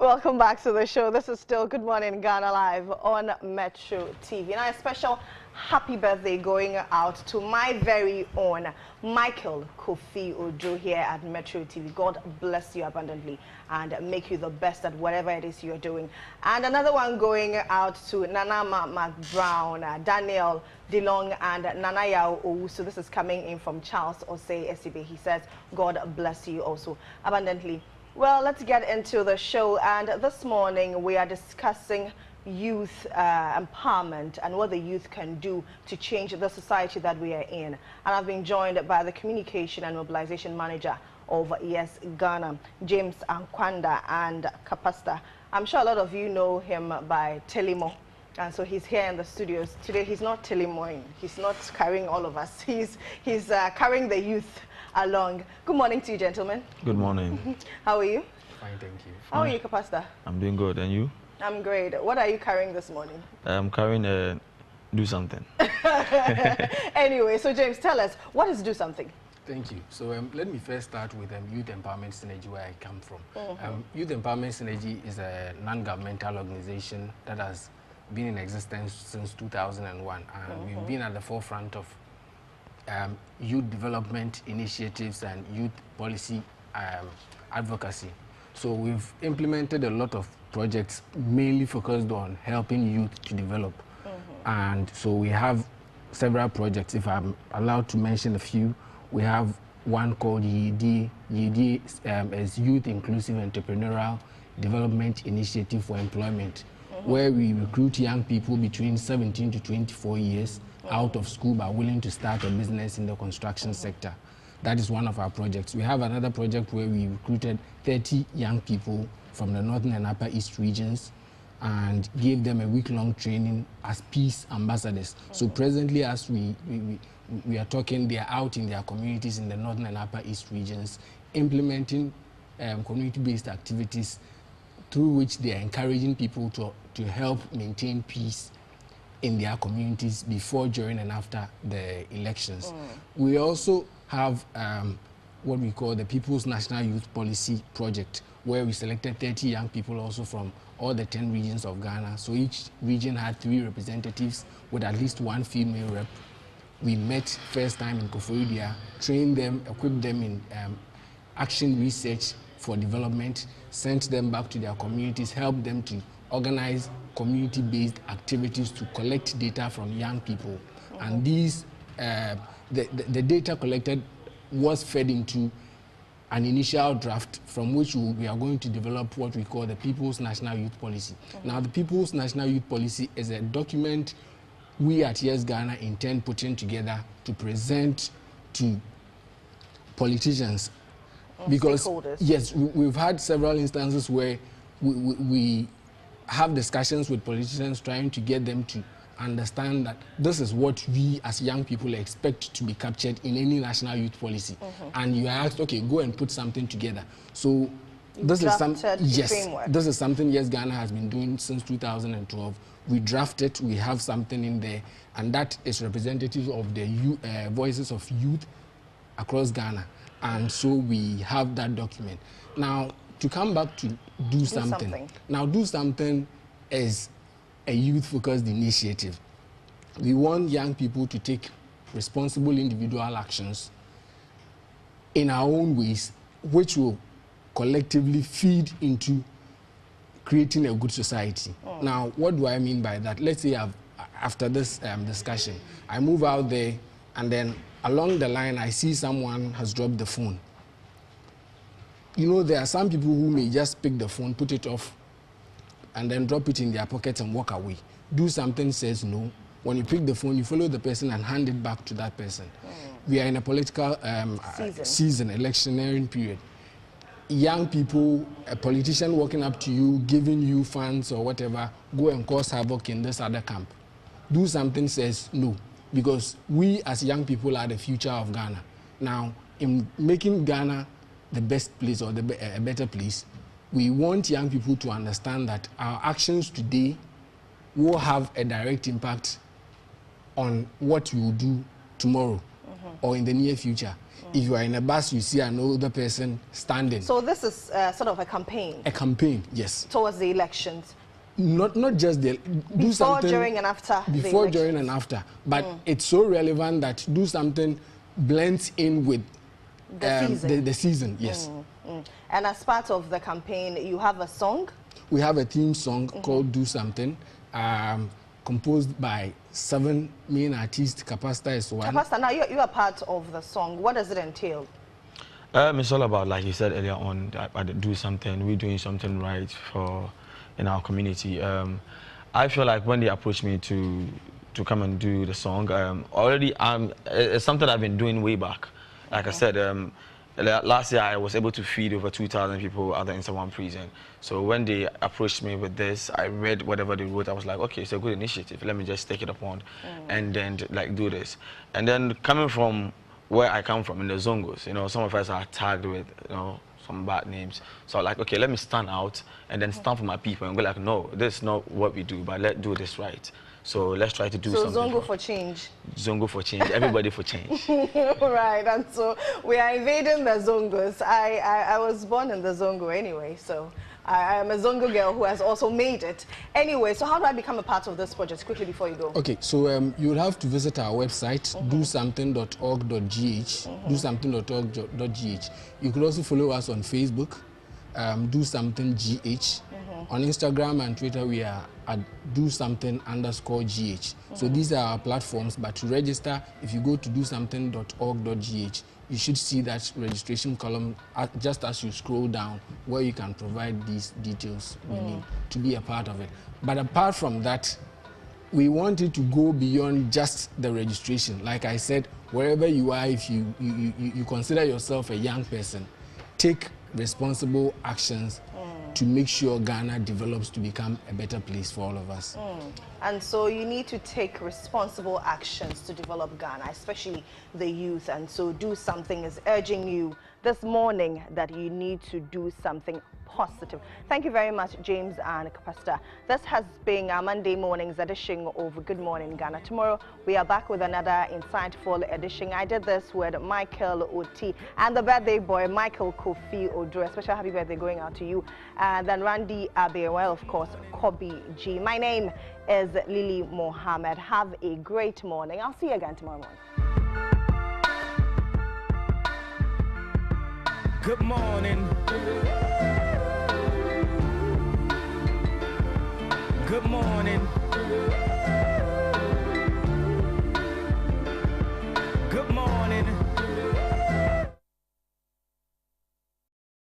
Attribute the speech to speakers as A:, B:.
A: Welcome back to the show. This is still Good Morning Ghana Live on Metro TV. Now, a special happy birthday going out to my very own Michael Kofi Ojo here at Metro TV. God bless you abundantly and make you the best at whatever it is you're doing. And another one going out to Nana McBrown, Daniel DeLong, and Nana Yao Owu. So this is coming in from Charles Osei Esibe. He says, God bless you also abundantly. Well, let's get into the show, and this morning we are discussing youth empowerment and what the youth can do to change the society that we are in. And I've been joined by the Communication and Mobilization Manager of Yes Ghana, James Ankwanda and Kapasta. I'm sure a lot of you know him by Telimo. And so he's here in the studios. Today he's not Telimoing. He's not carrying all of us. He's carrying the youth along. Good morning to you, gentlemen.
B: Good morning.
A: How are you?
C: Fine, thank you.
A: How are you, Kapasta?
B: I'm doing good, and you?
A: I'm great. What are you carrying this morning?
B: I'm carrying Do Something.
A: Anyway, so James, tell us, what is Do Something?
C: Thank you. So let me first start with Youth Empowerment Synergy, where I come from. Youth Empowerment Synergy is a non-governmental organization that has been in existence since 2001, and we've been at the forefront of youth development initiatives and youth policy advocacy. So we've implemented a lot of projects mainly focused on helping youth to develop. And so we have several projects. If I'm allowed to mention a few, we have one called YED. YED is Youth Inclusive Entrepreneurial Development Initiative for Employment, where we recruit young people between 17 to 24 years out of school but willing to start a business in the construction sector. That is one of our projects. We have another project where we recruited 30 young people from the Northern and Upper East regions and gave them a week-long training as peace ambassadors. So presently, as we are talking, they are out in their communities in the Northern and Upper East regions, implementing community-based activities through which they are encouraging people to help maintain peace in their communities before, during, and after the elections. We also have what we call the People's National Youth Policy Project, where we selected 30 young people also from all the 10 regions of Ghana. So each region had 3 representatives with at least 1 female rep. We met first time in Koforidua, trained them, equipped them in action research for development, sent them back to their communities, helped them to organize community-based activities to collect data from young people. And these, the data collected was fed into an initial draft from which we are going to develop what we call the People's National Youth Policy. Now, the People's National Youth Policy is a document we at Yes Ghana intend putting together to present to politicians. Because, yes, we've had several instances where we have discussions with politicians trying to get them to understand that this is what we as young people expect to be captured in any national youth policy. And you are asked, okay, go and put something together. So this is this is something Yes Ghana has been doing since 2012. We drafted, we have something in there, and that is representative of the voices of youth across Ghana. And so we have that document. Now, to come back to Do Something. Now, Do Something is a youth-focused initiative. We want young people to take responsible individual actions in our own ways, which will collectively feed into creating a good society. Now, what do I mean by that? Let's say after this discussion, I move out there, and then along the line, I see someone has dropped the phone. You know, there are some people who may just pick the phone, put it off, and then drop it in their pocket and walk away. Do Something says no. When you pick the phone, you follow the person and hand it back to that person. We are in a political season, electioneering period. Young people, a politician walking up to you, giving you funds or whatever, go and cause havoc in this other camp. Do Something says no, because we as young people are the future of Ghana. Now, in making Ghana the best place or a better place, we want young people to understand that our actions today will have a direct impact on what we will do tomorrow or in the near future. If you are in a bus, you see an older person standing.
A: So this is sort of a campaign.
C: A campaign, yes.
A: Towards the elections.
C: Not just the
A: before, something during and after.
C: Before, during and after. But it's so relevant that do something blends in with the season. Yes.
A: And as part of the campaign, you have a song?
C: We have a theme song called Do Something, composed by 7 main artists. Kapasta is one.
A: Kapasta, now you are part of the song. What does it entail?
B: It's all about, like you said earlier on, do something. We're doing something right in our community. I feel like when they approached me to come and do the song, already it's something I've been doing way back. Like I said, last year I was able to feed over 2,000 people at the Insa prison. So when they approached me with this, I read whatever they wrote. I was like, okay, it's a good initiative. Let me just take it upon and then like do this. And then coming from where I come from in the Zongos, you know, some of us are tagged with, you know, some bad names. So like, okay, let me stand out and then stand for my people and go like, no, this is not what we do, but let's do this right. So let's try to do something.
A: So Zongo for change.
B: Zongo for change, everybody for change.
A: Right, and so we are invading the Zongos. I was born in the Zongo anyway, so I am a Zongo girl who has also made it. Anyway, so how do I become a part of this project? Quickly before you go.
C: Okay, so you will have to visit our website, dosomething.org.gh, dosomething.org.gh. You could also follow us on Facebook, Do Something GH. On Instagram and Twitter, we are at DoSomething_GH. So these are our platforms, but to register, if you go to dosomething.org.gh, you should see that registration column just as you scroll down, where you can provide these details you need to be a part of it. But apart from that, we want it to go beyond just the registration. Like I said, wherever you are, if you consider yourself a young person, take responsible actions to make sure Ghana develops to become a better place for all of us.
A: And so you need to take responsible actions to develop Ghana, especially the youth. And so Do Something is urging you this morning that you need to do something positive. Thank you very much, James and Kapasta. This has been our Monday morning's edition of Good Morning Ghana. Tomorrow, we are back with another insightful edition. I did this with Michael Oti and the birthday boy, Michael Kofi Odro. A special happy birthday going out to you. And then Randy Abe, well, of course, Kobe G. My name is Lily Mohammed. Have a great morning. I'll see you again tomorrow morning.
D: Good morning. Good morning.